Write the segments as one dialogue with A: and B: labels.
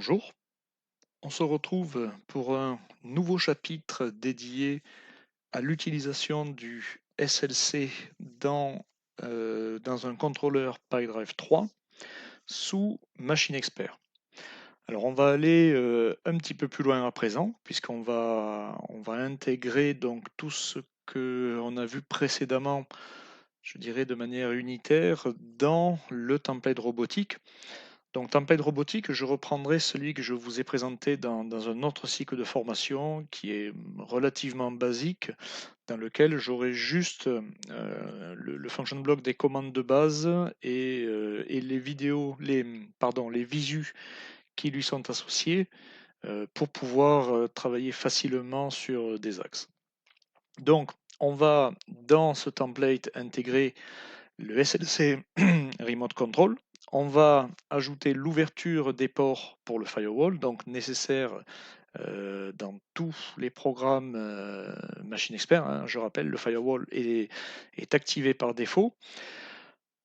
A: Bonjour, on se retrouve pour un nouveau chapitre dédié à l'utilisation du SLC dans un contrôleur PyDrive 3 sous Machine Expert. Alors on va aller un petit peu plus loin à présent, puisqu'on va intégrer donc tout ce qu'on a vu précédemment, je dirais de manière unitaire, dans le template robotique. Donc, template robotique, je reprendrai celui que je vous ai présenté dans un autre cycle de formation qui est relativement basique, dans lequel j'aurai juste le function block des commandes de base et les vidéos, les visus qui lui sont associés pour pouvoir travailler facilement sur des axes. Donc, on va dans ce template intégrer le SLC Remote Control. On va ajouter l'ouverture des ports pour le firewall, donc nécessaire dans tous les programmes Machine Expert. Hein. Je rappelle, le firewall est activé par défaut.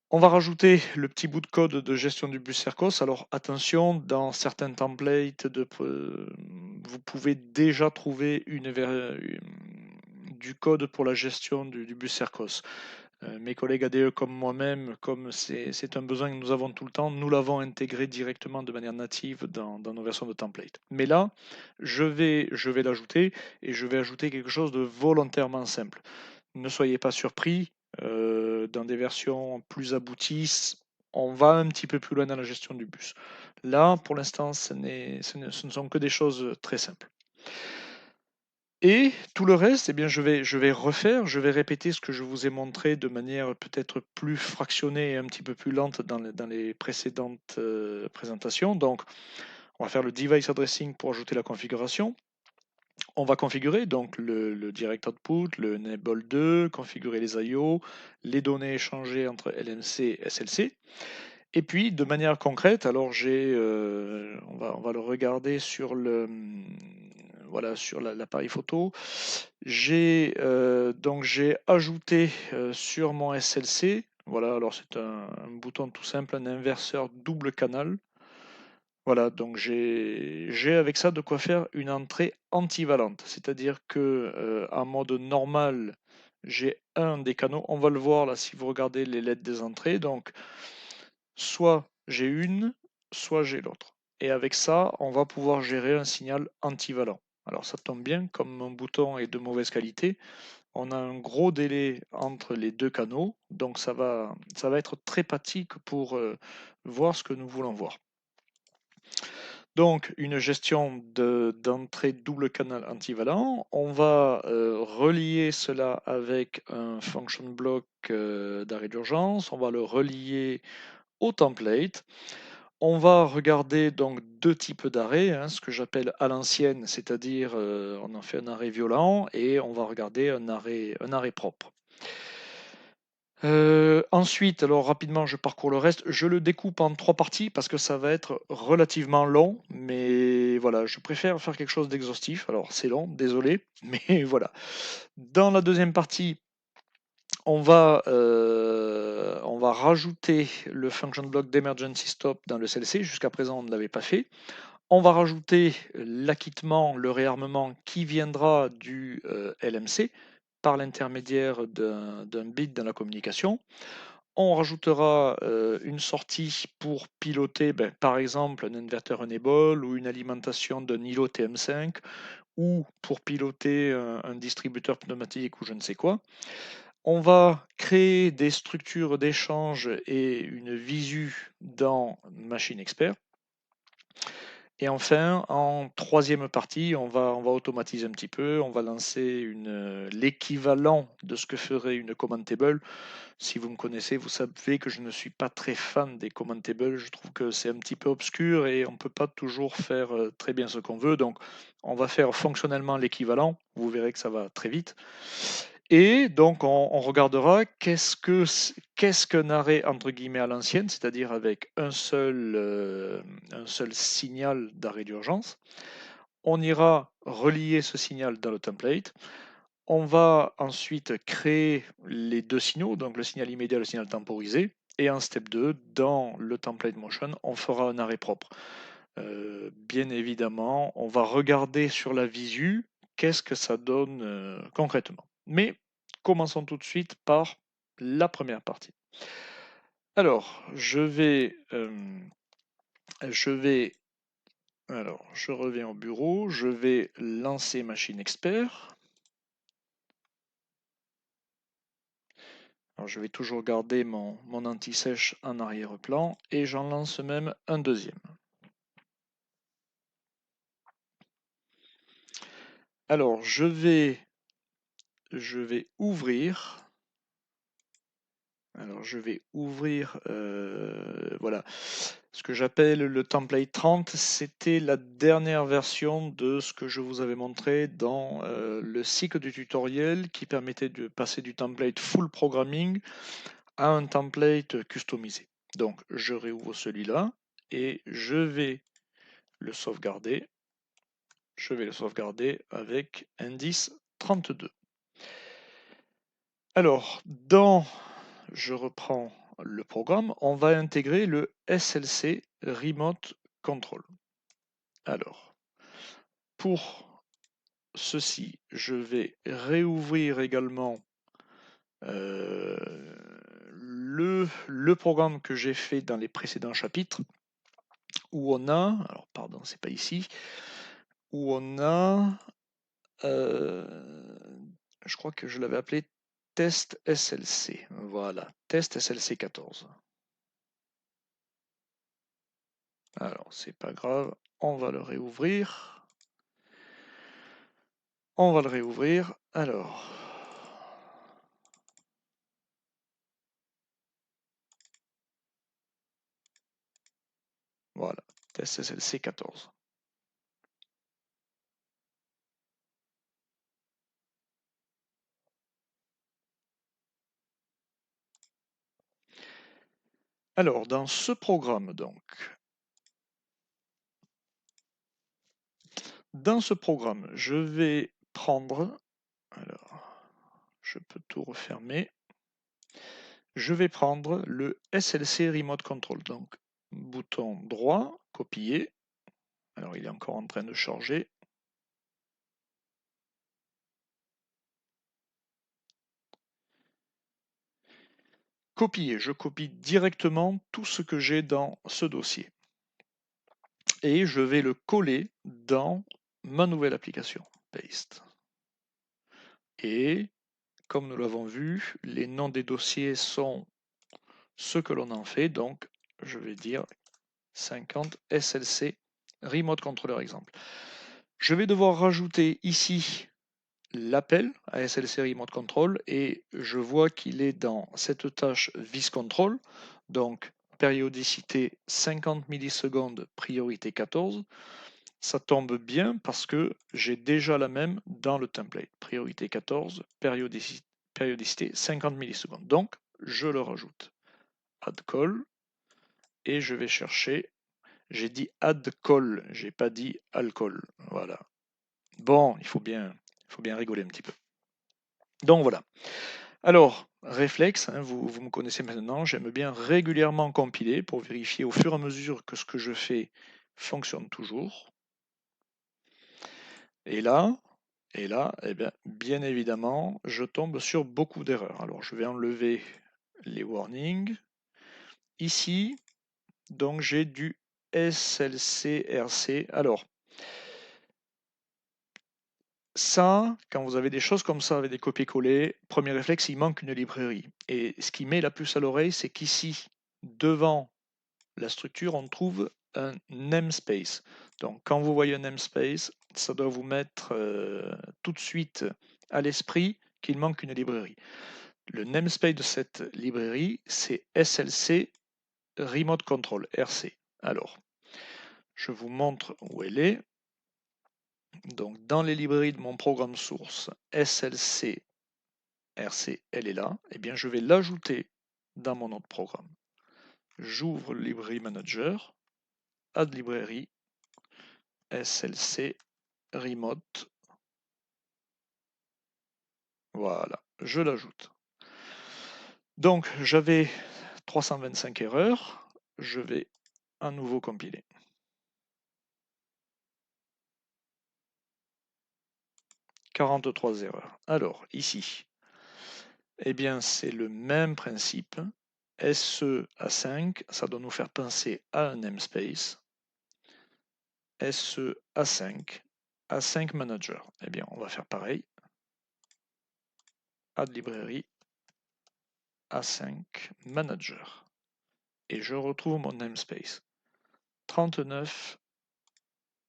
A: On va rajouter le petit bout de code de gestion du bus Cercos. Alors attention, dans certains templates, vous pouvez déjà trouver du code pour la gestion du bus Cercos. Mes collègues ADE comme moi-même, comme c'est un besoin que nous avons tout le temps, nous l'avons intégré directement de manière native dans nos versions de template. Mais là, je vais l'ajouter et je vais ajouter quelque chose de volontairement simple. Ne soyez pas surpris, dans des versions plus abouties, on va un petit peu plus loin dans la gestion du bus. Là, pour l'instant, ce ne sont que des choses très simples. Et tout le reste, eh bien, je vais répéter ce que je vous ai montré de manière peut-être plus fractionnée et un petit peu plus lente dans les précédentes présentations. Donc, on va faire le device addressing pour ajouter la configuration. On va configurer donc le direct output, le enable 2, configurer les IO, les données échangées entre LMC et SLC. Et puis, de manière concrète, alors on va le regarder sur voilà, sur l'appareil photo. J'ai ajouté sur mon SLC, voilà, alors c'est un bouton tout simple, un inverseur double canal. Voilà, donc j'ai avec ça de quoi faire une entrée antivalente, c'est-à-dire que en mode normal, j'ai un des canaux, on va le voir là si vous regardez les LED des entrées, donc soit j'ai une, soit j'ai l'autre. Et avec ça, on va pouvoir gérer un signal antivalent. Alors ça tombe bien, comme mon bouton est de mauvaise qualité, on a un gros délai entre les deux canaux, donc ça va être très pratique pour voir ce que nous voulons voir. Donc, une gestion d'entrée double canal antivalent. On va relier cela avec un function block d'arrêt d'urgence. On va le relier au template. On va regarder donc deux types d'arrêts, hein, ce que j'appelle à l'ancienne, c'est-à-dire on en fait un arrêt violent et on va regarder un arrêt propre. Ensuite, alors rapidement, je parcours le reste. Je le découpe en 3 parties parce que ça va être relativement long, mais voilà, je préfère faire quelque chose d'exhaustif. Alors c'est long, désolé, mais voilà. Dans la deuxième partie, on va rajouter le function block d'emergency stop dans le CLC. Jusqu'à présent, on ne l'avait pas fait. On va rajouter l'acquittement, le réarmement qui viendra du LMC par l'intermédiaire d'un bit dans la communication. On rajoutera une sortie pour piloter, par exemple, un inverteur enable ou une alimentation d'un îlot TM5 ou pour piloter un distributeur pneumatique ou je ne sais quoi. On va créer des structures d'échange et une visu dans Machine Expert. Et enfin, en troisième partie, on va automatiser un petit peu, on va lancer l'équivalent de ce que ferait une command table. Si vous me connaissez, vous savez que je ne suis pas très fan des command tables, je trouve que c'est un petit peu obscur et on ne peut pas toujours faire très bien ce qu'on veut. Donc on va faire fonctionnellement l'équivalent, vous verrez que ça va très vite. Et donc, on regardera qu'est-ce qu'un arrêt entre guillemets à l'ancienne, c'est-à-dire avec un seul signal d'arrêt d'urgence. On ira relier ce signal dans le template. On va ensuite créer les deux signaux, donc le signal immédiat et le signal temporisé. Et en step 2, dans le template motion, on fera un arrêt propre. bien évidemment, on va regarder sur la visu qu'est-ce que ça donne concrètement. Mais commençons tout de suite par la première partie. Alors, je reviens au bureau, je vais lancer Machine Expert. Alors, je vais toujours garder mon anti-sèche en arrière-plan et j'en lance même un deuxième. Alors, je vais ouvrir. Alors, je vais ouvrir, voilà, ce que j'appelle le template 30. C'était la dernière version de ce que je vous avais montré dans le cycle du tutoriel qui permettait de passer du template full programming à un template customisé. Donc, je réouvre celui-là et je vais le sauvegarder. Je vais le sauvegarder avec indice 32. Alors, je reprends le programme, on va intégrer le SLC Remote Control. Alors, pour ceci, je vais réouvrir également le programme que j'ai fait dans les précédents chapitres, où on a, alors pardon, c'est pas ici, où on a, je crois que je l'avais appelé test SLC. Voilà, test SLC 14. Alors, c'est pas grave, on va le réouvrir. On va le réouvrir. Alors, voilà, test SLC 14. Alors, dans ce programme, donc, je vais prendre, alors, je peux tout refermer, je vais prendre le SLC Remote Control, donc, bouton droit, copier, alors il est encore en train de charger, copier, je copie directement tout ce que j'ai dans ce dossier, et je vais le coller dans ma nouvelle application, paste. Et comme nous l'avons vu, les noms des dossiers sont ce que l'on en fait, donc je vais dire 50 SLC Remote Controller exemple. Je vais devoir rajouter ici l'appel à SLC Remote Control et je vois qu'il est dans cette tâche VisControl, donc périodicité 50 millisecondes, priorité 14. Ça tombe bien parce que j'ai déjà la même dans le template. Priorité 14, périodicité 50 millisecondes. Donc, je le rajoute. Add call. Et je vais chercher. J'ai dit add call, j'ai pas dit alcool. Voilà. Bon, il faut bien rigoler un petit peu. Donc voilà. Alors, réflexe, hein, vous me connaissez maintenant, j'aime bien régulièrement compiler pour vérifier au fur et à mesure que ce que je fais fonctionne toujours. Et là, eh bien évidemment, je tombe sur beaucoup d'erreurs. Alors, je vais enlever les warnings. Ici, donc j'ai du SLCRC. Alors, ça, quand vous avez des choses comme ça avec des copier-coller, premier réflexe, il manque une librairie. Et ce qui met la puce à l'oreille, c'est qu'ici, devant la structure, on trouve un namespace. Donc, quand vous voyez un namespace, ça doit vous mettre tout de suite à l'esprit qu'il manque une librairie. Le namespace de cette librairie, c'est SLC Remote Control, RC. Alors, je vous montre où elle est. Donc, dans les librairies de mon programme source, SLC RC, elle est là. Eh bien, je vais l'ajouter dans mon autre programme. J'ouvre le librairie manager, add librairie, SLC remote. Voilà, je l'ajoute. Donc, j'avais 325 erreurs. Je vais à nouveau compiler. 43 erreurs. Alors, ici, eh bien, c'est le même principe. SE à 5, ça doit nous faire penser à un namespace. SE A5 manager. Eh bien, on va faire pareil. Add librairie A5 manager. Et je retrouve mon namespace. 39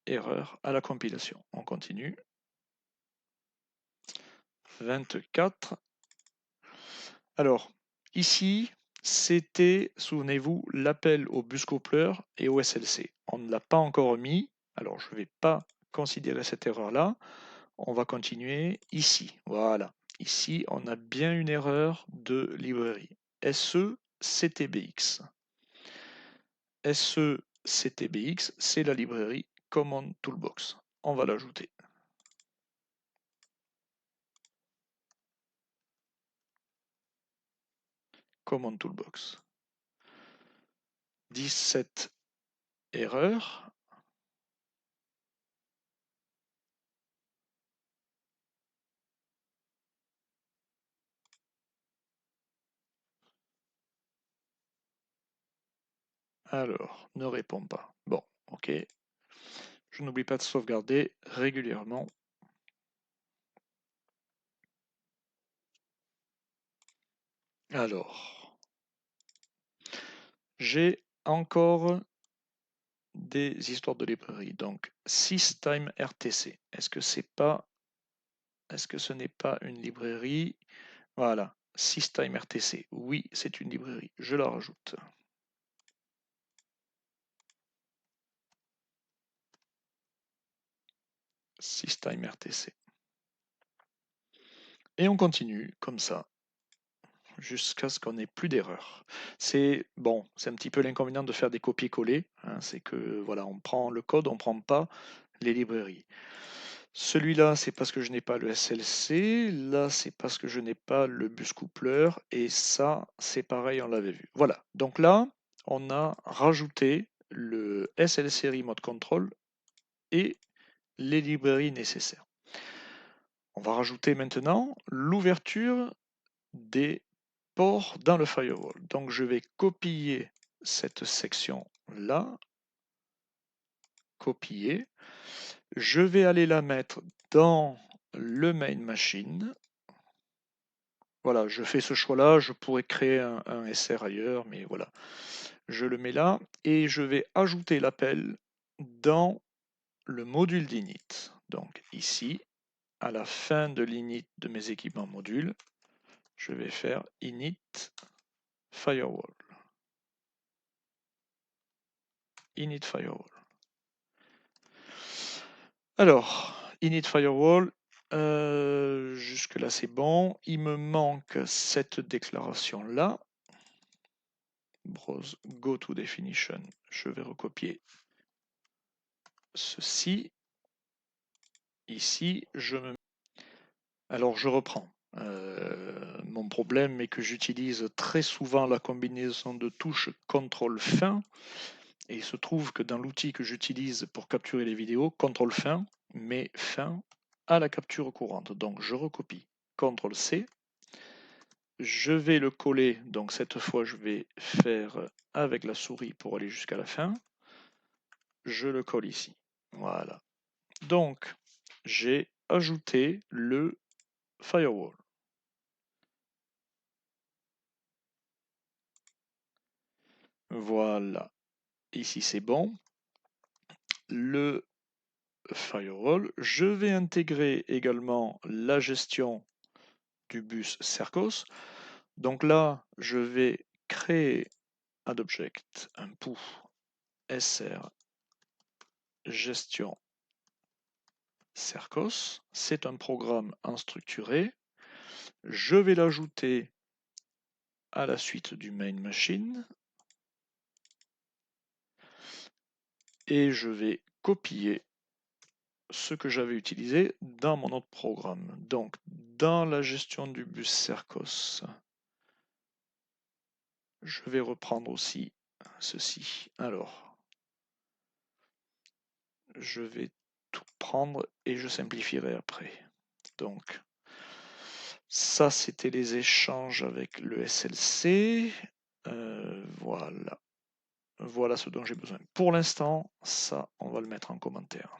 A: erreurs à la compilation. On continue. 24. Alors, ici, c'était, souvenez-vous, l'appel au buscoupleur et au SLC. On ne l'a pas encore mis, alors je ne vais pas considérer cette erreur-là. On va continuer ici. Voilà. Ici, on a bien une erreur de librairie. SE CTBX. SE CTBX, c'est la librairie Command Toolbox. On va l'ajouter. Command Toolbox. 17 erreurs. Alors, ne répond pas. Bon, ok. Je n'oublie pas de sauvegarder régulièrement. Alors, j'ai encore des histoires de librairie. Donc, SysTimeRTC. Est-ce que ce n'est pas une librairie? Voilà, SysTimeRTC. Oui, c'est une librairie. Je la rajoute. SysTimeRTC. Et on continue comme ça jusqu'à ce qu'on n'ait plus d'erreur. C'est bon, c'est un petit peu l'inconvénient de faire des copier-coller, hein, c'est que voilà, on prend le code, on ne prend pas les librairies. Celui-là, c'est parce que je n'ai pas le SLC, là, c'est parce que je n'ai pas le bus coupler, et ça, c'est pareil, on l'avait vu. Voilà, donc là, on a rajouté le SLC Remote Control et les librairies nécessaires. On va rajouter maintenant l'ouverture des ports dans le firewall. Donc je vais copier cette section-là, copier. Je vais aller la mettre dans le main machine. Voilà, je fais ce choix-là, je pourrais créer un SR ailleurs, mais voilà. Je le mets là et je vais ajouter l'appel dans le module d'init. Donc ici, à la fin de l'init de mes équipements modules, je vais faire init firewall. Init firewall. Alors, init firewall, jusque-là c'est bon. Il me manque cette déclaration-là. Browse go to definition. Je vais recopier ceci. Ici, alors je reprends. Mon problème est que j'utilise très souvent la combinaison de touches CTRL fin. Et il se trouve que dans l'outil que j'utilise pour capturer les vidéos, CTRL fin met fin à la capture courante. Donc je recopie CTRL C. Je vais le coller, donc cette fois je vais faire avec la souris pour aller jusqu'à la fin. Je le colle ici. Voilà. Donc j'ai ajouté le firewall. Voilà. Ici c'est bon. Le firewall. Je vais intégrer également la gestion du bus Cercos. Donc là, je vais créer un object, un pou sr gestion Cercos. C'est un programme unstructuré. Je vais l'ajouter à la suite du main machine. Et je vais copier ce que j'avais utilisé dans mon autre programme. Donc, dans la gestion du bus Cercos, je vais reprendre aussi ceci. Alors, je vais tout prendre et je simplifierai après. Donc, ça, c'était les échanges avec le SLC. Voilà. Voilà ce dont j'ai besoin. Pour l'instant, ça, on va le mettre en commentaire.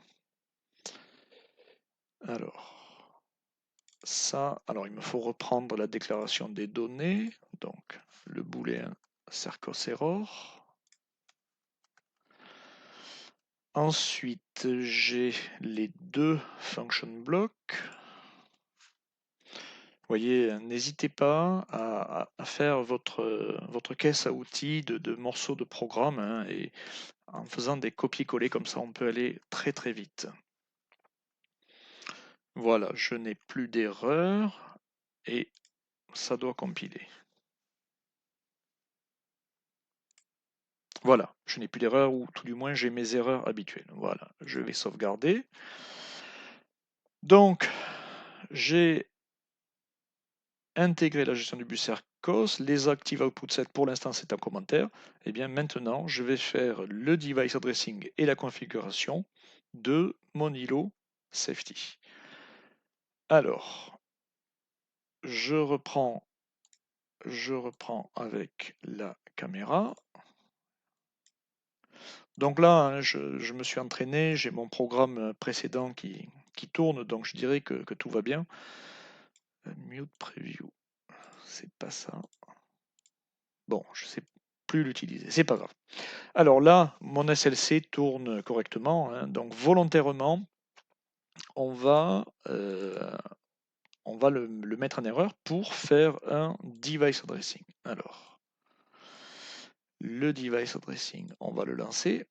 A: Alors, ça, alors il me faut reprendre la déclaration des données. Donc, le booléen Cercos error. Ensuite, j'ai les deux function blocks. Vous voyez, n'hésitez pas à faire votre caisse à outils de morceaux de programme, hein, et en faisant des copier-coller comme ça, on peut aller très très vite. Voilà, je n'ai plus d'erreur et ça doit compiler. Voilà, je n'ai plus d'erreur ou tout du moins j'ai mes erreurs habituelles. Voilà, je vais sauvegarder. Donc, j'ai intégré la gestion du bus Cercos, les active output set pour l'instant c'est un commentaire. Et bien maintenant, je vais faire le device addressing et la configuration de mon îlot safety. Alors, je reprends avec la caméra. Donc là, hein, je me suis entraîné, j'ai mon programme précédent qui tourne, donc je dirais que tout va bien. Mute preview, c'est pas ça. Bon, je sais plus l'utiliser, c'est pas grave. Alors là, mon SLC tourne correctement, hein, donc volontairement, on va le mettre en erreur pour faire un device addressing. Alors, le device addressing, on va le lancer.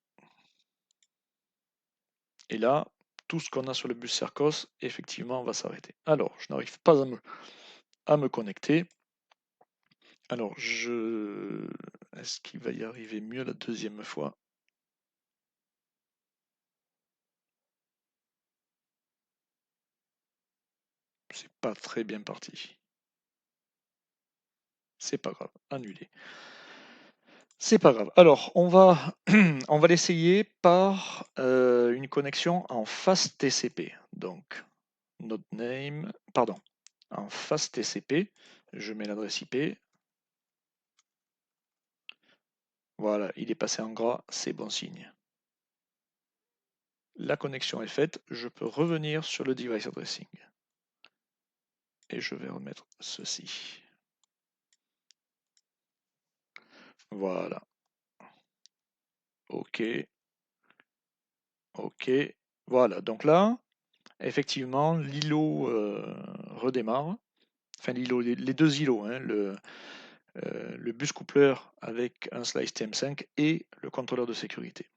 A: Et là, tout ce qu'on a sur le bus Cercos, effectivement, va s'arrêter. Alors, je n'arrive pas à me connecter. Alors, est-ce qu'il va y arriver mieux la deuxième fois? C'est pas très bien parti. C'est pas grave, annulé. C'est pas grave. Alors, on va, on va l'essayer par une connexion en fast TCP. Donc, node name, pardon, en fast TCP. Je mets l'adresse IP. Voilà, il est passé en gras, c'est bon signe. La connexion est faite, je peux revenir sur le device addressing. Et je vais remettre ceci. Voilà. OK. OK. Voilà. Donc là, effectivement, l'îlot redémarre. Enfin, l'îlot, les deux îlots, hein, le bus coupler avec un slice TM5 et le contrôleur de sécurité.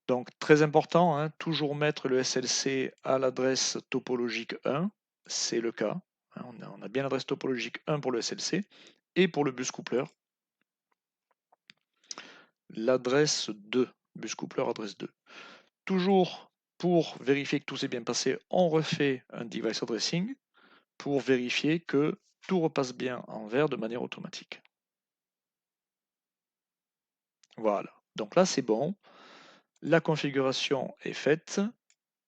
A: Donc, très important, hein, toujours mettre le SLC à l'adresse topologique 1. C'est le cas. Hein, on a bien l'adresse topologique 1 pour le SLC et pour le bus coupler. L'adresse 2, bus coupler adresse 2. Toujours pour vérifier que tout s'est bien passé, on refait un device addressing pour vérifier que tout repasse bien en vert de manière automatique. Voilà, donc là c'est bon, la configuration est faite,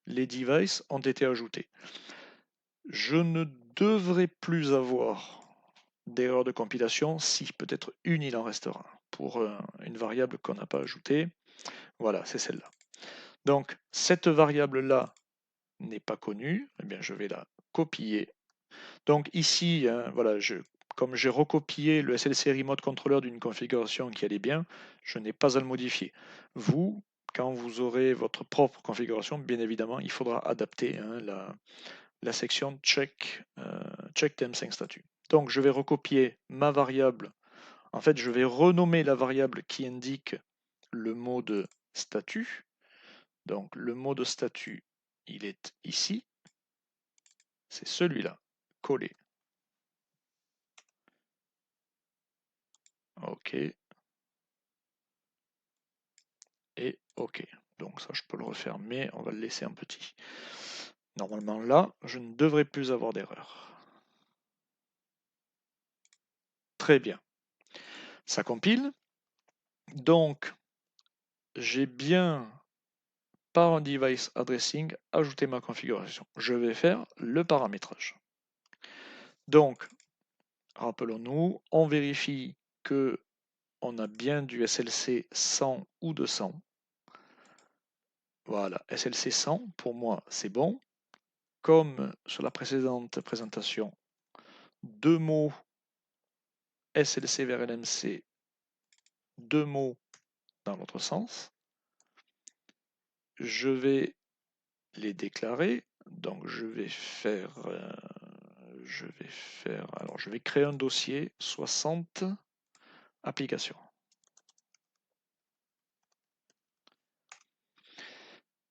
A: les devices ont été ajoutés. Je ne devrais plus avoir d'erreur de compilation, si peut-être une il en restera, pour une variable qu'on n'a pas ajoutée. Voilà, c'est celle-là. Donc cette variable-là n'est pas connue, eh bien je vais la copier. Donc ici, hein, voilà, comme j'ai recopié le SLC Remote Controller d'une configuration qui allait bien, je n'ai pas à le modifier. Vous, quand vous aurez votre propre configuration, bien évidemment, il faudra adapter, hein, la section check TM5 statut. Donc je vais recopier ma variable. En fait, je vais renommer la variable qui indique le mode statut. Donc le mode statut, il est ici. C'est celui-là. Coller. OK. Et OK. Donc ça, je peux le refaire, mais on va le laisser en petit. Normalement, là, je ne devrais plus avoir d'erreur. Très bien. Ça compile. Donc, j'ai bien par un device addressing, ajouter ma configuration. Je vais faire le paramétrage. Donc, rappelons-nous, on vérifie que on a bien du SLC 100 ou 200. Voilà, SLC 100, pour moi, c'est bon. Comme sur la précédente présentation, deux mots SLC vers LMC, deux mots dans l'autre sens. Je vais les déclarer. Donc je vais créer un dossier 60 applications.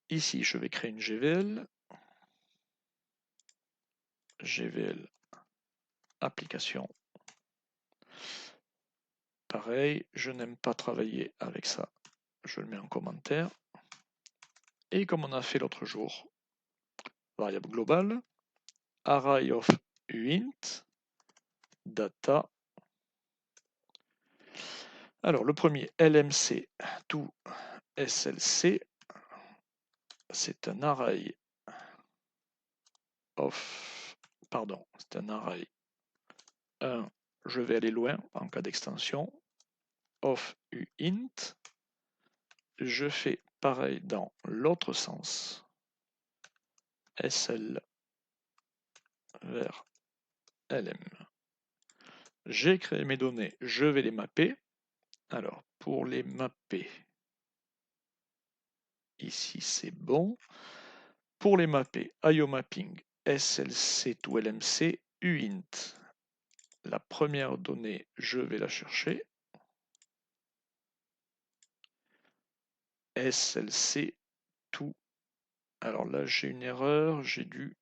A: Ici, je vais créer une GVL. GVL application. Pareil, je n'aime pas travailler avec ça. Je le mets en commentaire. Et comme on a fait l'autre jour, variable globale, array of uint, data. Alors, le premier, LMC to SLC, c'est un array of, pardon, c'est un array 1, je vais aller loin en cas d'extension, of uint, je fais pareil dans l'autre sens, SL vers LM. J'ai créé mes données, je vais les mapper. Alors, pour les mapper, ici c'est bon. Pour les mapper, IO mapping, SLC to LMC, uint. La première donnée, je vais la chercher. SLC to. Alors là, j'ai une erreur, j'ai dû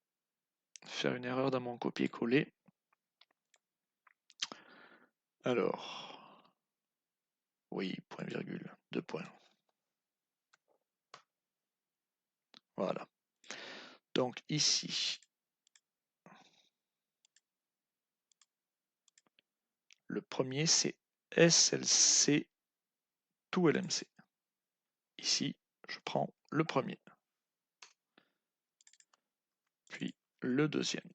A: faire une erreur dans mon copier-coller. Alors, oui, point virgule, deux points. Voilà. Donc ici, le premier c'est SLC to LMC. Ici, je prends le premier. Puis le deuxième.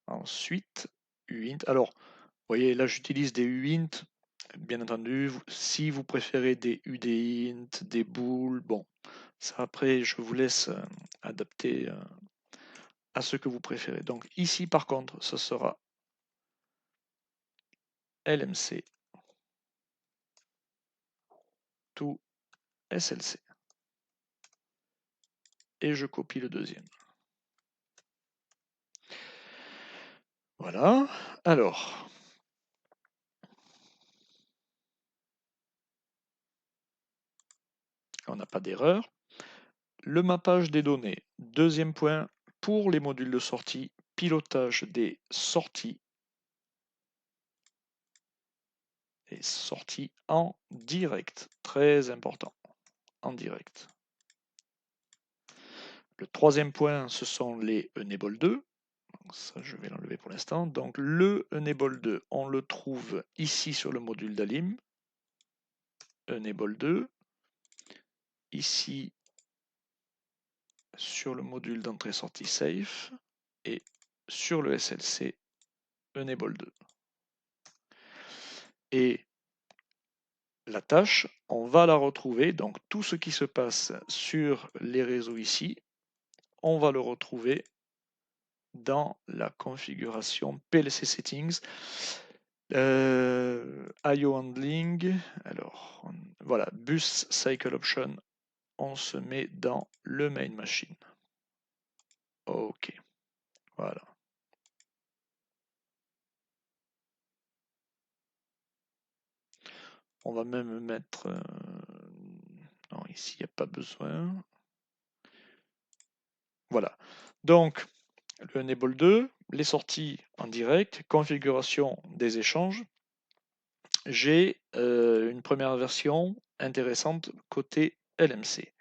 A: Ensuite, uint. Alors, vous voyez, là j'utilise des uint. Bien entendu, si vous préférez des udint, des bools, bon, ça après je vous laisse adapter à ce que vous préférez. Donc ici par contre, ce sera LMC to SLC. Et je copie le deuxième. Voilà. Alors, on n'a pas d'erreur. Le mappage des données. Deuxième point, pour les modules de sortie, pilotage des sorties et sorties en direct. Très important, en direct. Le troisième point, ce sont les enable 2. Ça, je vais l'enlever pour l'instant. Donc, le enable 2, on le trouve ici sur le module d'Alim. Enable 2. Ici, sur le module d'entrée-sortie safe. Et sur le SLC, enable 2. Et la tâche, on va la retrouver. Donc, tout ce qui se passe sur les réseaux ici, on va le retrouver dans la configuration PLC Settings. IO Handling, alors voilà, Bus Cycle Option, on se met dans le Main Machine. Ok, voilà. On va même mettre... non, ici, il n'y a pas besoin. Voilà. Donc, le Enable 2, les sorties en direct, configuration des échanges. J'ai une première version intéressante côté LMC.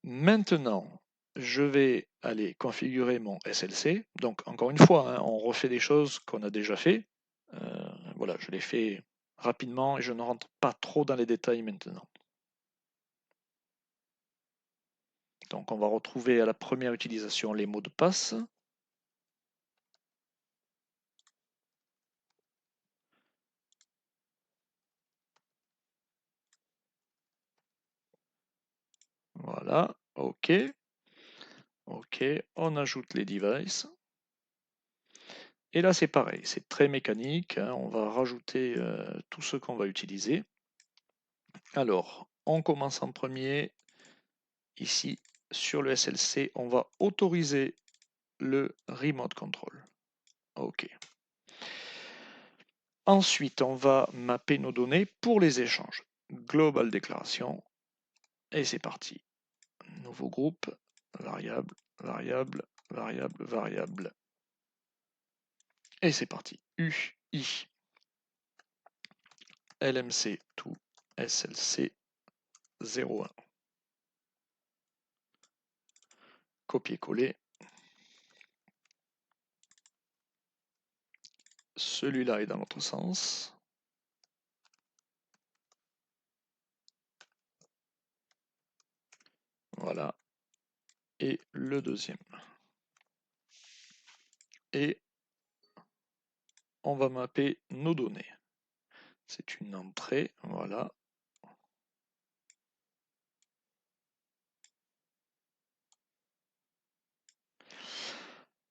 A: Maintenant, je vais aller configurer mon SLC. Donc, encore une fois, hein, on refait des choses qu'on a déjà fait. Voilà, je les fais rapidement et je ne rentre pas trop dans les détails maintenant. Donc on va retrouver à la première utilisation les mots de passe. Voilà, OK. OK, on ajoute les devices. Et là, c'est pareil, c'est très mécanique, hein. On va rajouter tout ce qu'on va utiliser. Alors, on commence en premier. Ici, sur le SLC, on va autoriser le Remote Control. OK. Ensuite, on va mapper nos données pour les échanges. Global déclaration. Et c'est parti. Nouveau groupe, variable, variable, variable, variable. Et c'est parti. UI. LMC to SLC 01. Copier-coller. Celui-là est dans l'autre sens. Voilà. Et le deuxième. Et on va mapper nos données. C'est une entrée, voilà.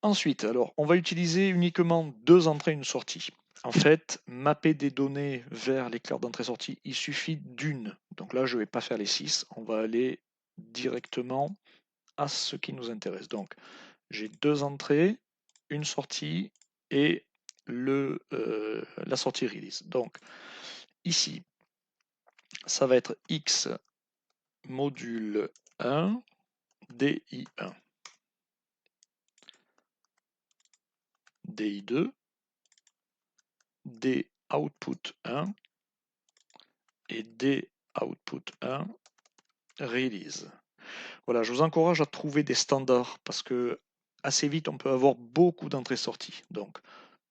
A: Ensuite, alors, on va utiliser uniquement 2 entrées et une sortie. En fait, mapper des données vers l'éclair d'entrée-sortie, il suffit d'une. Donc là, je ne vais pas faire les 6, on va aller directement à ce qui nous intéresse. Donc, j'ai 2 entrées, une sortie et la sortie release. Donc, ici, ça va être X module 1, DI1, DI2, D output 1 et D output 1 release. Voilà, je vous encourage à trouver des standards parce que assez vite on peut avoir beaucoup d'entrées-sorties. Donc,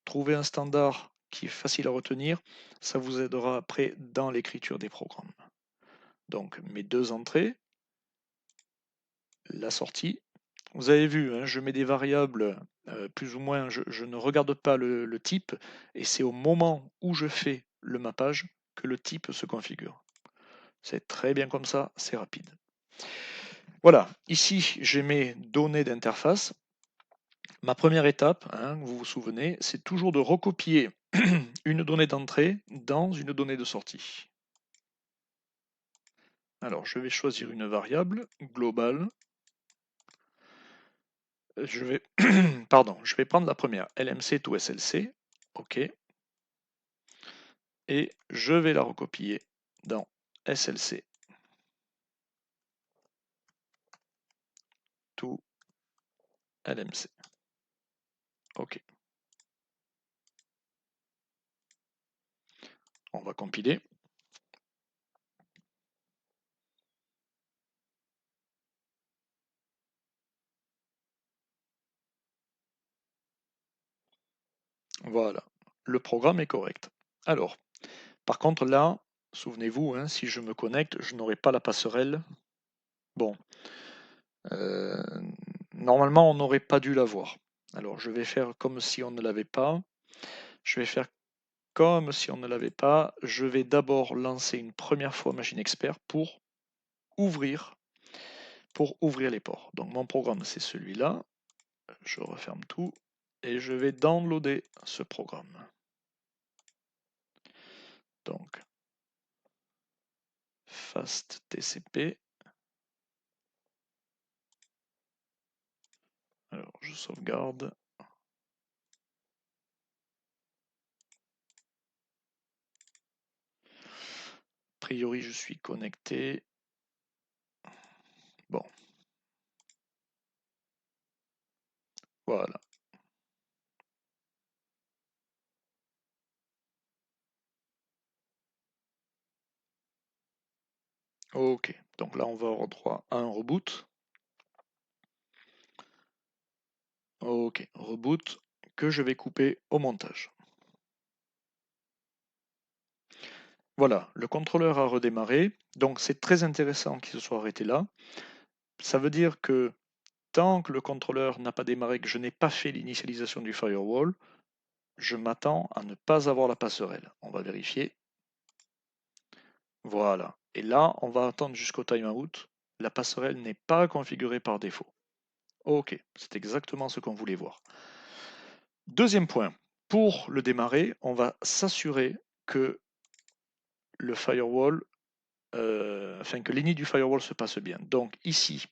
A: trouver un standard qui est facile à retenir, ça vous aidera après dans l'écriture des programmes. Donc, mes 2 entrées, la sortie. Vous avez vu, hein, je mets des variables plus ou moins, je ne regarde pas le type et c'est au moment où je fais le mappage que le type se configure. C'est très bien comme ça, c'est rapide. Voilà, ici j'ai mes données d'interface. Ma première étape, hein, vous vous souvenez, c'est toujours de recopier une donnée d'entrée dans une donnée de sortie. Alors je vais choisir une variable globale. Je vais, pardon, je vais prendre la première, LMC to SLC, OK, et je vais la recopier dans SLC to LMC, OK. On va compiler. Voilà, le programme est correct. Alors, par contre là, souvenez-vous, hein, si je me connecte, je n'aurai pas la passerelle. Bon, normalement, on n'aurait pas dû l'avoir. Alors, je vais faire comme si on ne l'avait pas. Je vais faire comme si on ne l'avait pas. Je vais d'abord lancer une première fois Machine Expert ouvrir, pour ouvrir les ports. Donc, mon programme, c'est celui-là. Je referme tout et je vais downloader ce programme. Donc, fast TCP. Alors, je sauvegarde. A priori, je suis connecté. Bon. Voilà. Ok. Donc là, on va avoir droit à un reboot. Ok. Reboot que je vais couper au montage. Voilà, le contrôleur a redémarré, donc c'est très intéressant qu'il se soit arrêté là. Ça veut dire que tant que le contrôleur n'a pas démarré, que je n'ai pas fait l'initialisation du firewall, je m'attends à ne pas avoir la passerelle. On va vérifier. Voilà. Et là, on va attendre jusqu'au timeout. La passerelle n'est pas configurée par défaut. Ok, c'est exactement ce qu'on voulait voir. Deuxième point, pour le démarrer, on va s'assurer que le firewall, que l'init du firewall se passe bien. Donc ici,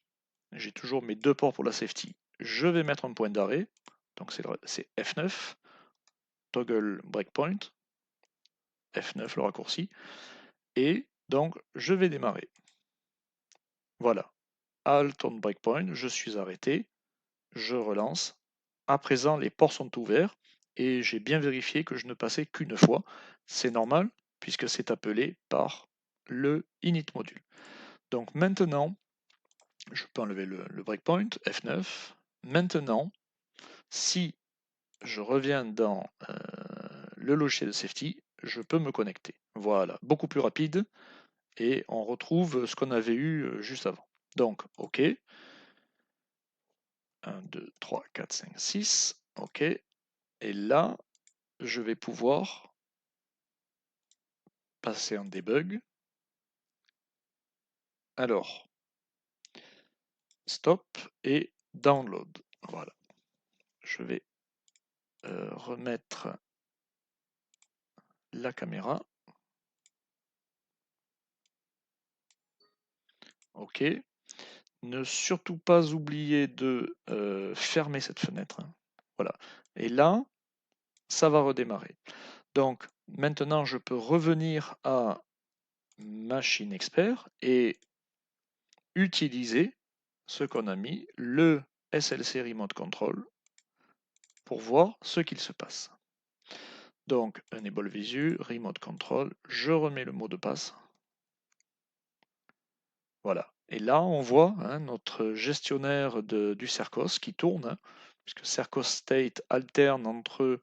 A: j'ai toujours mes deux ports pour la safety. Je vais mettre un point d'arrêt, donc c'est F9, toggle breakpoint, F9 le raccourci, et donc je vais démarrer. Voilà, Alt on breakpoint, je suis arrêté, je relance. À présent, les ports sont ouverts et j'ai bien vérifié que je ne passais qu'une fois. C'est normal puisque c'est appelé par le init module. Donc maintenant, je peux enlever le breakpoint, F9. Maintenant, si je reviens dans le logiciel de safety, je peux me connecter. Voilà, beaucoup plus rapide et on retrouve ce qu'on avait eu juste avant. Donc, OK. 1, 2, 3, 4, 5, 6. OK. Et là, je vais pouvoir passer en debug. Alors, stop et download. Voilà. Je vais remettre la caméra. OK. Ne surtout pas oublier de fermer cette fenêtre. Voilà. Et là, ça va redémarrer. Donc, maintenant, je peux revenir à Machine Expert et utiliser ce qu'on a mis, le SLC Remote Control, pour voir ce qu'il se passe. Donc, Enable Visu, Remote Control, je remets le mot de passe. Voilà. Et là, on voit notre gestionnaire du Cercos qui tourne, puisque Cercos State alterne entre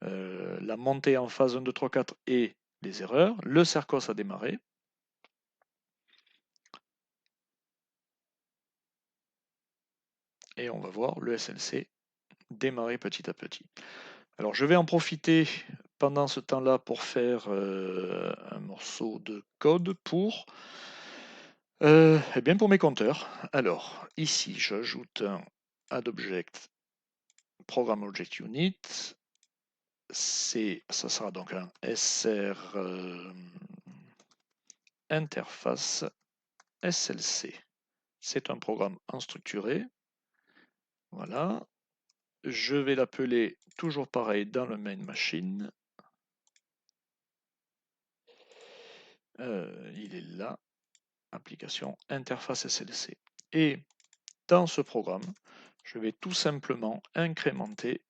A: la montée en phase 1, 2, 3, 4 et les erreurs. Le Cercos a démarré. Et on va voir le SLC démarrer petit à petit. Alors je vais en profiter pendant ce temps-là pour faire un morceau de code pour, bien pour mes compteurs. Alors ici j'ajoute un add object program object unit. Ça sera donc un SR interface SLC. C'est un programme unstructuré. Voilà. Je vais l'appeler toujours pareil dans le main machine. Il est là, application interface SLC. Et dans ce programme, je vais tout simplement incrémenter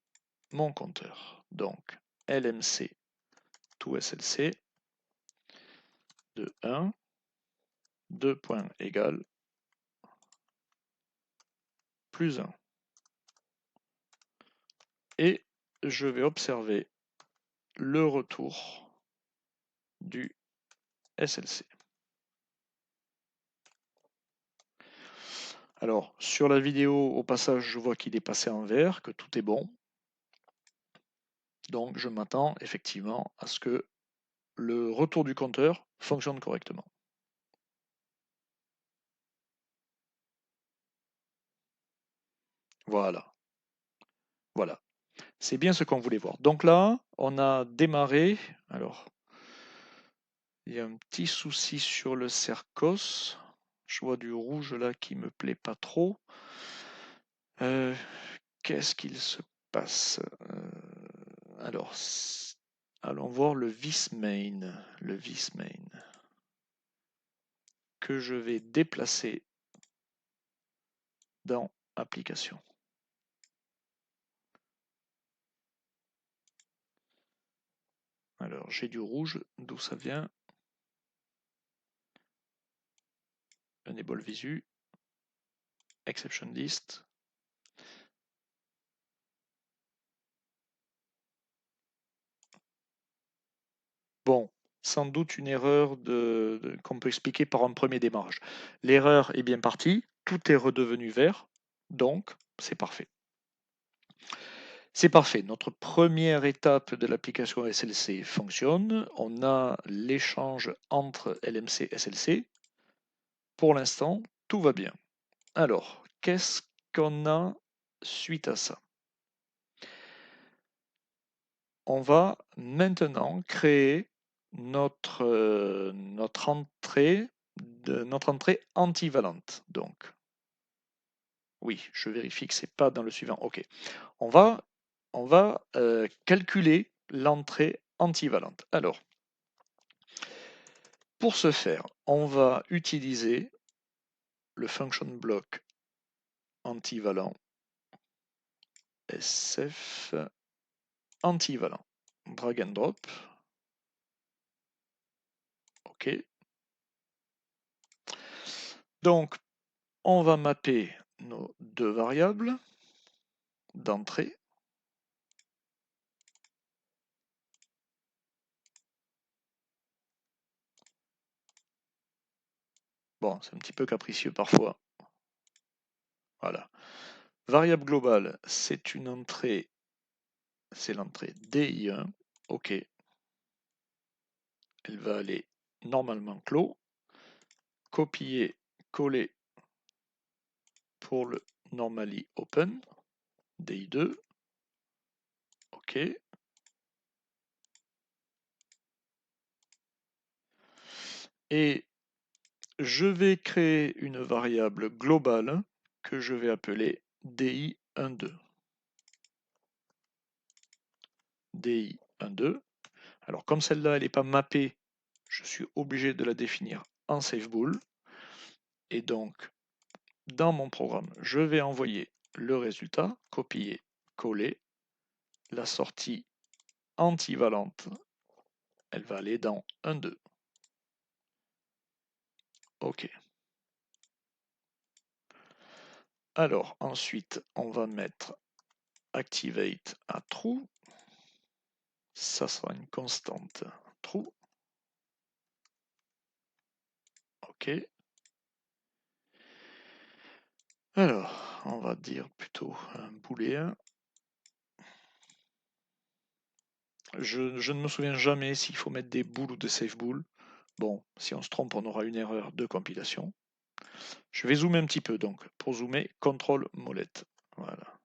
A: mon compteur. Donc LMC to SLC de 1, 2 points égale plus 1. Et je vais observer le retour du SLC. Alors, sur la vidéo, au passage, je vois qu'il est passé en vert, que tout est bon. Donc, je m'attends effectivement à ce que le retour du compteur fonctionne correctement. Voilà. Voilà. C'est bien ce qu'on voulait voir. Donc là, on a démarré. Alors, il y a un petit souci sur le Cercos. Je vois du rouge là qui me plaît pas trop. Qu'est-ce qu'il se passe? Alors, allons voir le vismain. Le vismain que je vais déplacer dans application. Alors, j'ai du rouge, d'où ça vient? Enable Visu, Exception List. Bon, sans doute une erreur qu'on peut expliquer par un premier démarrage. L'erreur est bien partie, tout est redevenu vert, donc c'est parfait. C'est parfait. Notre première étape de l'application SLC fonctionne. On a l'échange entre LMC et SLC. Pour l'instant, tout va bien. Alors, qu'est-ce qu'on a suite à ça? On va maintenant créer notre entrée antivalente. Donc, oui, je vérifie que c'est pas dans le suivant. OK. On va calculer l'entrée antivalente. Alors, pour ce faire, on va utiliser le function block antivalent SF antivalent. Drag and drop. OK. Donc, on va mapper nos deux variables d'entrée. Bon, c'est un petit peu capricieux parfois. Voilà. Variable globale, c'est une entrée, c'est l'entrée DI1. OK. Elle va aller normalement clos. Copier, coller pour le normally open. DI2. OK. Et je vais créer une variable globale que je vais appeler DI12. DI12. Alors comme celle-là, elle n'est pas mappée, je suis obligé de la définir en SafeBool. Et donc, dans mon programme, je vais envoyer le résultat, copier, coller, la sortie antivalente, elle va aller dans 1, 2. OK. Alors, ensuite, on va mettre activate à true. Ça sera une constante true. OK. Alors, on va dire plutôt un booléen. Je ne me souviens jamais s'il faut mettre des booles ou des safe bools. Bon, si on se trompe, on aura une erreur de compilation. Je vais zoomer un petit peu, donc pour zoomer, CTRL molette. Voilà.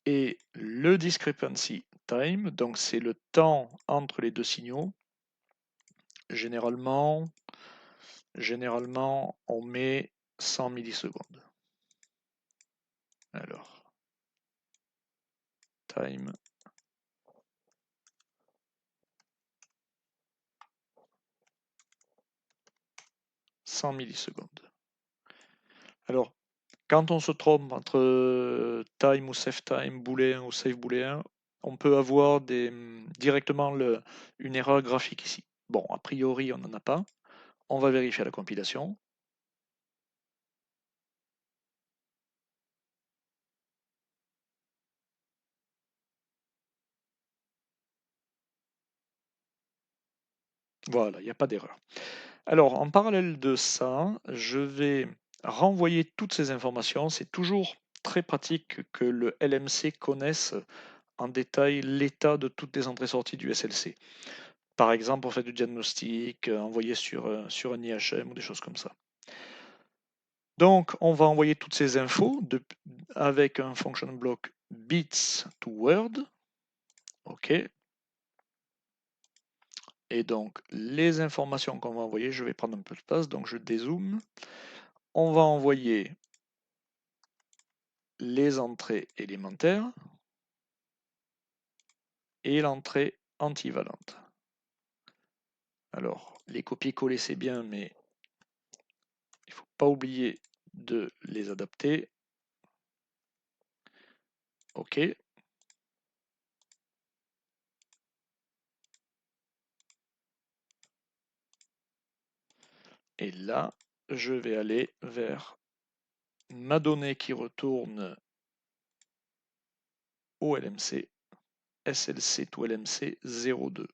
A: Et le discrepancy time, donc c'est le temps entre les deux signaux. Généralement, on met 100 millisecondes. Alors, time. « 100 millisecondes. Alors, quand on se trompe entre time ou save time, booléen ou save booléen, on peut avoir directement une erreur graphique ici. Bon, a priori, on n'en a pas. On va vérifier la compilation. Voilà, il n'y a pas d'erreur. Alors, en parallèle de ça, je vais renvoyer toutes ces informations. C'est toujours très pratique que le LMC connaisse en détail l'état de toutes les entrées-sorties du SLC. Par exemple, pour faire du diagnostic, envoyer sur un IHM ou des choses comme ça. Donc, on va envoyer toutes ces infos avec un function block bits to word. OK. Et donc, les informations qu'on va envoyer, je vais prendre un peu de place, donc je dézoome. On va envoyer les entrées élémentaires et l'entrée antivalente. Alors, les copier-coller, c'est bien, mais il ne faut pas oublier de les adapter. OK. Et là, je vais aller vers ma donnée qui retourne au LMC, SLC to LMC 02.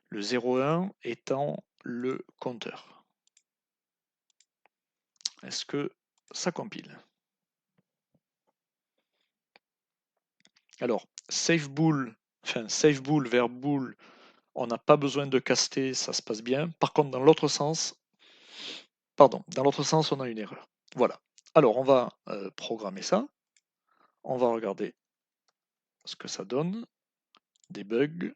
A: Le 01 étant le compteur. Est-ce que ça compile? Alors, save bool, enfin save bool vers bool, on n'a pas besoin de caster, ça se passe bien. Par contre, dans l'autre sens, pardon, dans l'autre sens, on a une erreur. Voilà. Alors, on va programmer ça. On va regarder ce que ça donne. Debug.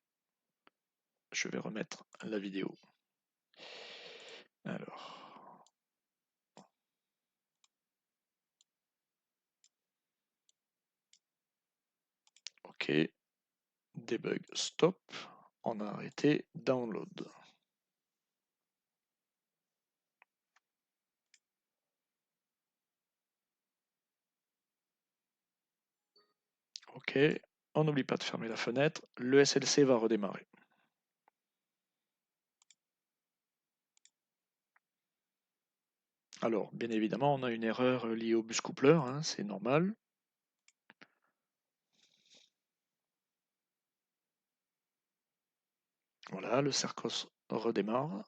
A: Je vais remettre la vidéo. Alors, OK. Debug stop. On a arrêté download. OK. On n'oublie pas de fermer la fenêtre. Le SLC va redémarrer. Alors, bien évidemment, on a une erreur liée au bus coupler, hein, c'est normal. Voilà, le Cercos redémarre.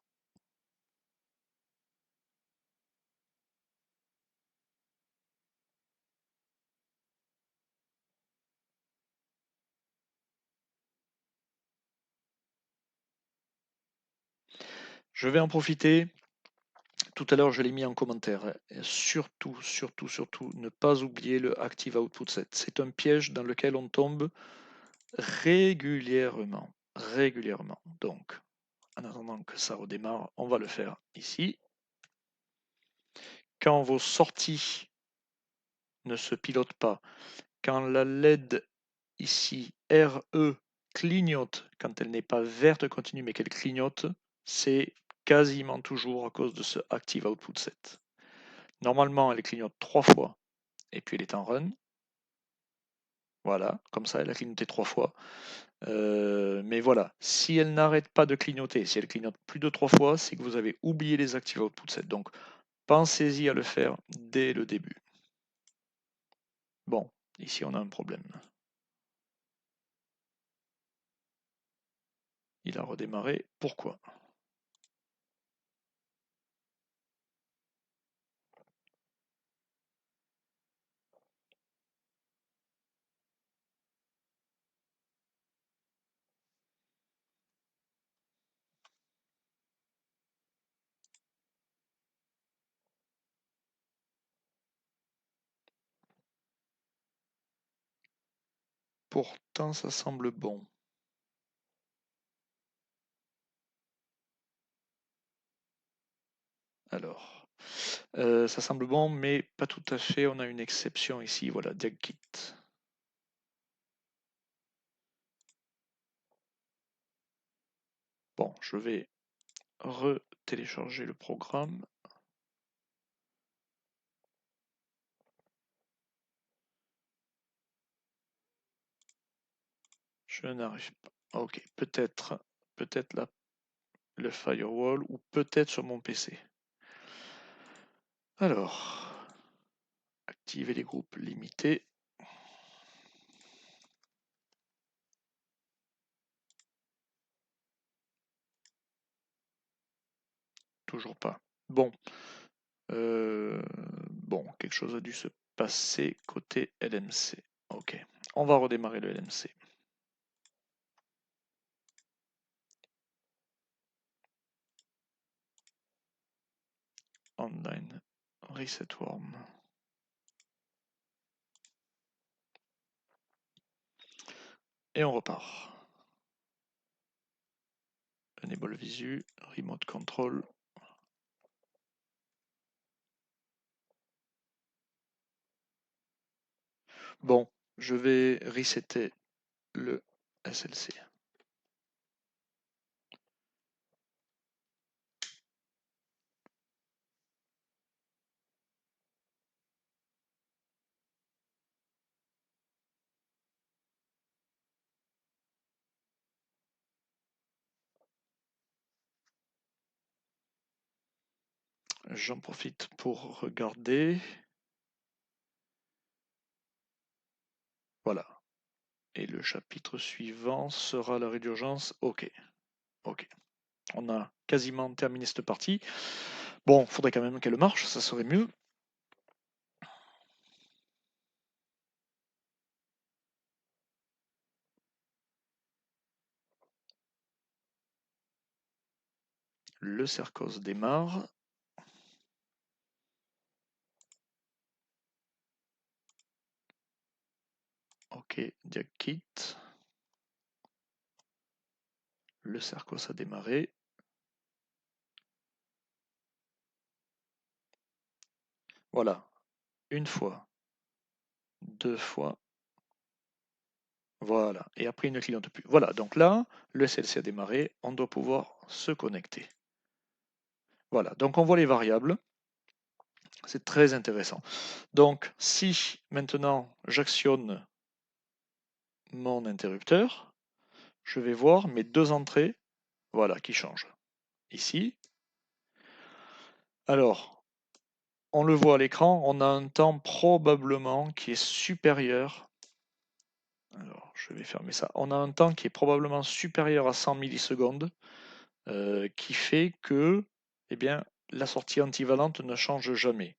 A: Je vais en profiter. Tout à l'heure, je l'ai mis en commentaire. Surtout, surtout, surtout, ne pas oublier le Active Output Set. C'est un piège dans lequel on tombe régulièrement. Régulièrement. Donc, en attendant que ça redémarre, on va le faire ici. Quand vos sorties ne se pilotent pas, quand la LED ici RE clignote, quand elle n'est pas verte continue mais qu'elle clignote, c'est quasiment toujours à cause de ce Active Output Set. Normalement, elle clignote 3 fois et puis elle est en run. Voilà, comme ça, elle a clignoté 3 fois. Mais voilà, si elle n'arrête pas de clignoter, si elle clignote plus de 3 fois, c'est que vous avez oublié les Active Output Set. Donc, pensez-y à le faire dès le début. Bon, ici on a un problème. Il a redémarré. Pourquoi? Pourtant, ça semble bon. Alors, ça semble bon, mais pas tout à fait. On a une exception ici. Voilà, DiagKit. Bon, je vais retélécharger le programme. Je n'arrive pas. Ok, peut-être là le firewall ou peut-être sur mon PC. Alors, activer les groupes limités. Toujours pas. Bon, bon, quelque chose a dû se passer côté LMC. Ok, on va redémarrer le LMC. Online reset worm. Et on repart. Enable visu, remote control. Bon, je vais resetter le SLC. J'en profite pour regarder. Voilà. Et le chapitre suivant sera l'arrêt d'urgence. Ok. Ok. On a quasiment terminé cette partie. Bon, faudrait quand même qu'elle marche, ça serait mieux. le Cercos démarre. Ok, diag quitte. Le Cercos a démarré. Voilà, une fois, deux fois. Voilà, et après il ne clignote plus. Voilà, donc là, le SLC a démarré, on doit pouvoir se connecter. Voilà, donc on voit les variables. C'est très intéressant. Donc, si maintenant j'actionne mon interrupteur, je vais voir mes deux entrées, voilà, qui changent. Ici. Alors, on le voit à l'écran, on a un temps probablement qui est supérieur. Alors, je vais fermer ça. On a un temps qui est probablement supérieur à 100 millisecondes, qui fait que, eh bien, la sortie antivalente ne change jamais.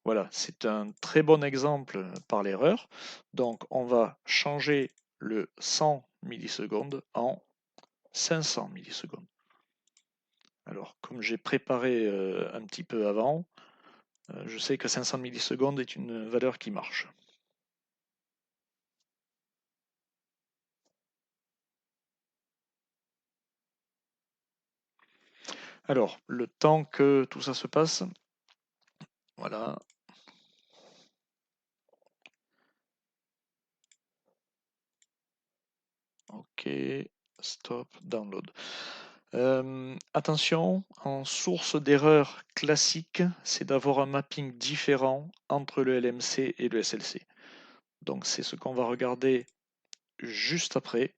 A: Voilà, c'est un très bon exemple par l'erreur. Donc, on va changer le 100 millisecondes en 500 millisecondes. Alors, comme j'ai préparé un petit peu avant, je sais que 500 millisecondes est une valeur qui marche. Alors, le temps que tout ça se passe, voilà. Ok, stop, download. Attention, en source d'erreur classique, c'est d'avoir un mapping différent entre le LMC et le SLC. Donc c'est ce qu'on va regarder juste après.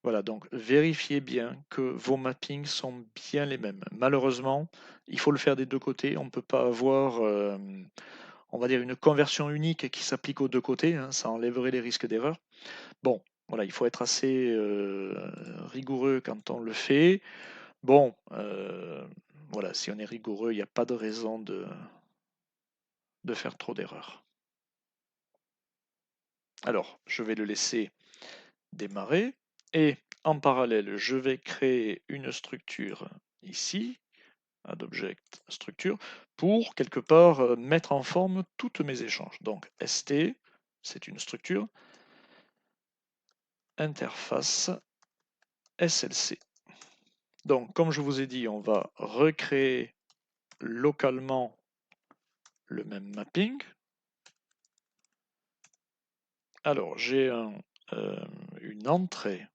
A: Voilà, donc vérifiez bien que vos mappings sont bien les mêmes. Malheureusement, il faut le faire des deux côtés. On ne peut pas avoir, on va dire, une conversion unique qui s'applique aux deux côtés. Hein, ça enlèverait les risques d'erreur. Bon, voilà, il faut être assez rigoureux quand on le fait. Bon, voilà, si on est rigoureux, il n'y a pas de raison de faire trop d'erreurs. Alors, je vais le laisser démarrer et en parallèle, je vais créer une structure ici, add object structure, pour quelque part mettre en forme toutes mes échanges. Donc, st, c'est une structure, interface slc. Donc, comme je vous ai dit, on va recréer localement le même mapping. Alors, j'ai une entrée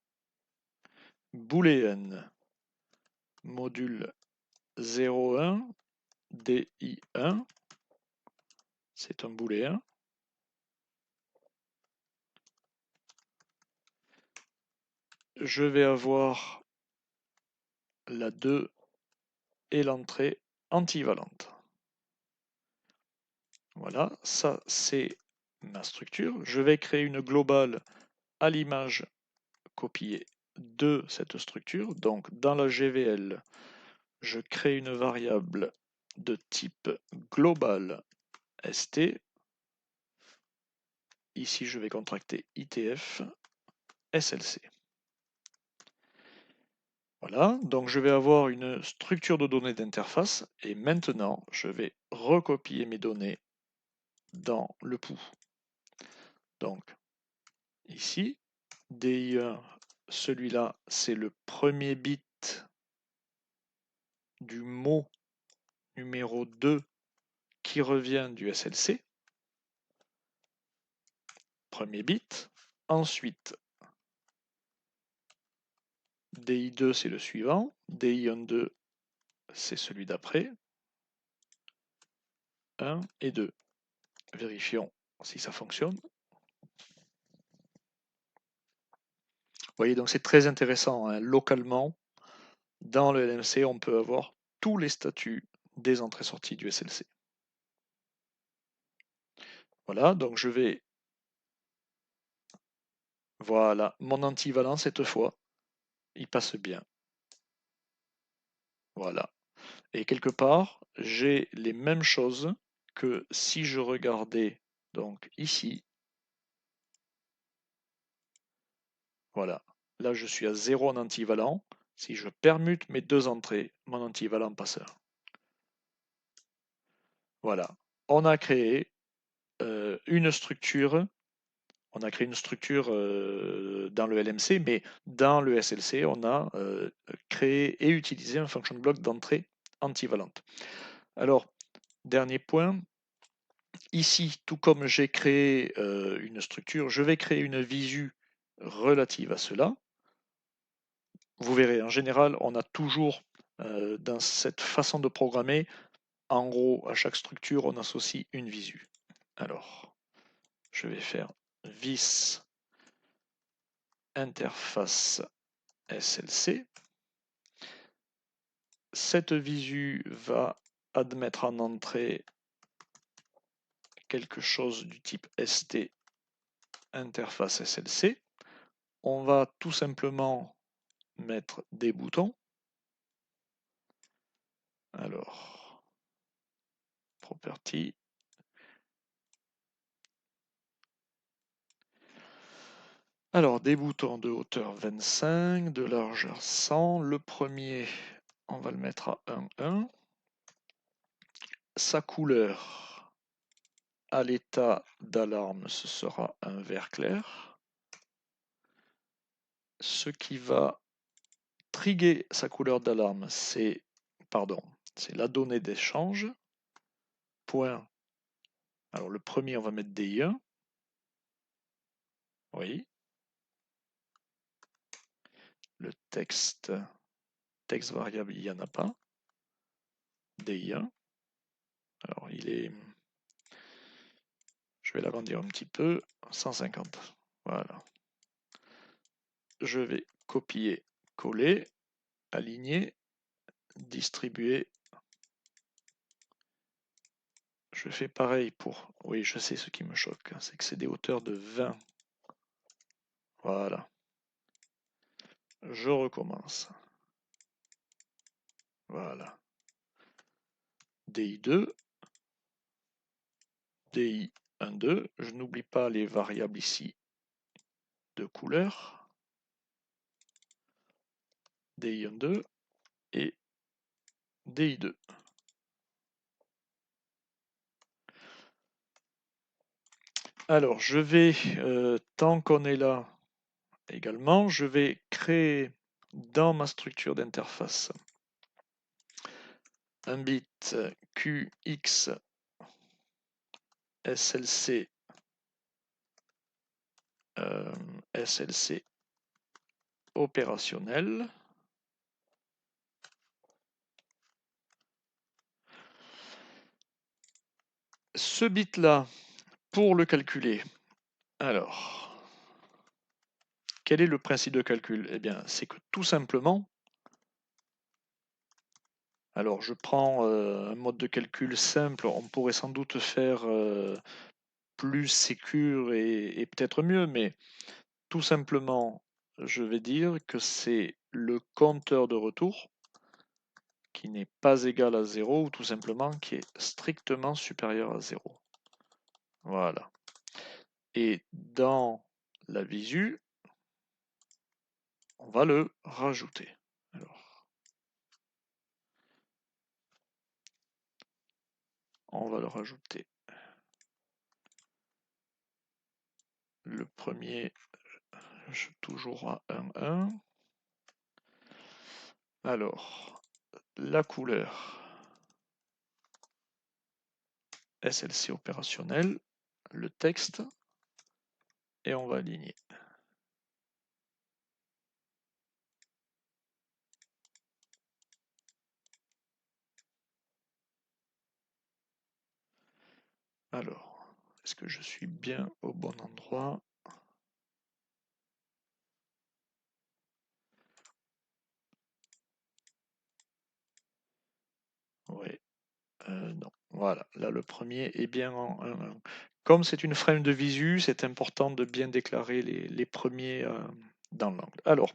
A: booléenne module 01 di1, c'est un booléen. Je vais avoir la 2 et l'entrée antivalente. Voilà, ça c'est ma structure. Je vais créer une globale à l'image copiée de cette structure. Donc dans la GVL, je crée une variable de type global st. Ici, je vais contracter ITF SLC. Voilà, donc je vais avoir une structure de données d'interface et maintenant je vais recopier mes données dans le pouls. Donc ici, DI1, celui-là, c'est le premier bit du mot numéro 2 qui revient du SLC. Premier bit. Ensuite, DI2, c'est le suivant. DI12, c'est celui d'après. 1 et 2. Vérifions si ça fonctionne. Vous voyez, donc c'est très intéressant. Hein. Localement, dans le LMC, on peut avoir tous les statuts des entrées-sorties du SLC. Voilà, donc je vais... Voilà, mon antivalent cette fois, il passe bien. Voilà. Et quelque part, j'ai les mêmes choses que si je regardais donc ici. Voilà. Là, je suis à 0 en antivalent. si je permute mes deux entrées, mon antivalent passeur. Voilà, on a créé une structure. On a créé une structure dans le LMC, mais dans le SLC, on a créé et utilisé un function block d'entrée antivalente. Alors, dernier point, ici, tout comme j'ai créé une structure, je vais créer une visu relative à cela. Vous verrez, en général, on a toujours dans cette façon de programmer, en gros, à chaque structure, on associe une visu. Alors, je vais faire vis interface SLC. Cette visu va admettre en entrée quelque chose du type ST interface SLC. On va tout simplement mettre des boutons. Alors, property. Alors, des boutons de hauteur 25, de largeur 100. Le premier, on va le mettre à 1,1. Sa couleur, à l'état d'alarme, ce sera un vert clair. Ce qui va trigger sa couleur d'alarme, c'est la donnée d'échange. Point. Alors le premier, on va mettre DI1. Oui. Le texte variable, il n'y en a pas. DI1. Alors il est. Je vais l'agrandir un petit peu. 150. Voilà. Je vais copier, coller, aligner, distribuer. Je fais pareil pour... Oui, je sais ce qui me choque, c'est que c'est des hauteurs de 20. Voilà. Je recommence. Voilà. DI2. DI12. Je n'oublie pas les variables ici de couleur. DI12 et DI2. Alors, je vais, tant qu'on est là également, je vais créer dans ma structure d'interface un bit QX SLC SLC opérationnel. Ce bit-là, pour le calculer, alors, quel est le principe de calcul? Eh bien, c'est que tout simplement, alors je prends un mode de calcul simple, on pourrait sans doute faire plus sécure et peut-être mieux, mais tout simplement, je vais dire que c'est le compteur de retour qui n'est pas égal à 0 ou tout simplement qui est strictement supérieur à 0. Voilà. Et dans la visu, on va le rajouter. Alors, on va le rajouter. Le premier, toujours à 1,1. Alors, la couleur SLC opérationnel, le texte, et on va aligner. Alors, est-ce que je suis bien au bon endroit? Oui. Non. Voilà, là le premier est bien en 1,1. Comme c'est une frame de visu, c'est important de bien déclarer les premiers dans l'angle. Alors,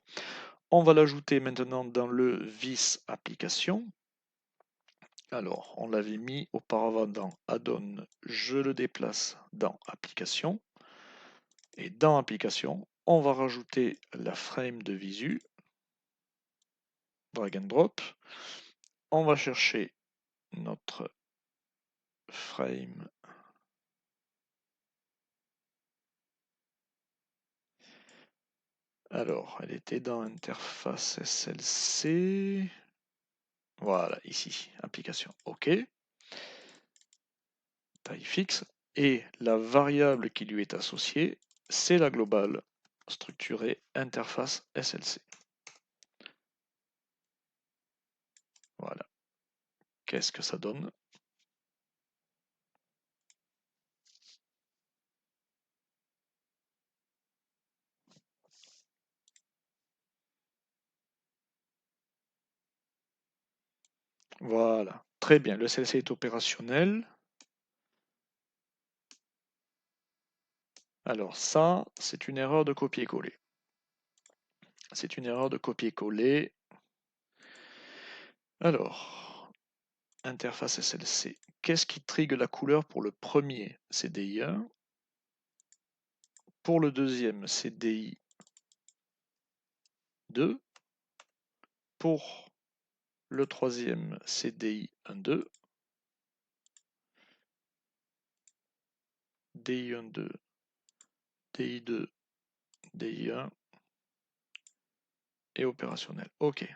A: on va l'ajouter maintenant dans le vis application. Alors, on l'avait mis auparavant dans add-on, je le déplace dans application. Et dans application, on va rajouter la frame de visu. drag and drop. On va chercher notre frame. Alors, elle était dans interface SLC. Voilà, ici, application. OK. Taille fixe. Et la variable qui lui est associée, c'est la globale structurée interface SLC. Voilà. Qu'est-ce que ça donne? Voilà. Très bien. Le SLC est opérationnel. Alors ça, c'est une erreur de copier-coller. C'est une erreur de copier-coller. Alors, interface SLC. Qu'est-ce qui trigue la couleur pour le premier CDI1? Pour le deuxième CDI2. Pour le troisième CDI12. DI12, DI2, DI1 et opérationnel. OK.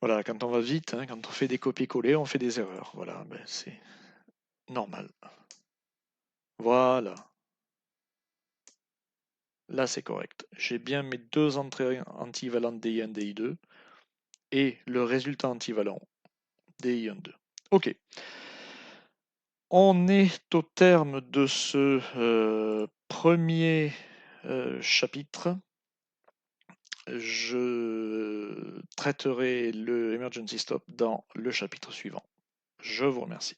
A: Voilà, quand on va vite, hein, quand on fait des copier-coller, on fait des erreurs. Voilà, ben c'est normal. Voilà. Là, c'est correct. J'ai bien mes deux entrées antivalentes DI1, DI2 et le résultat antivalent DI12. OK. On est au terme de ce premier chapitre. Je traiterai le Emergency Stop dans le chapitre suivant. Je vous remercie.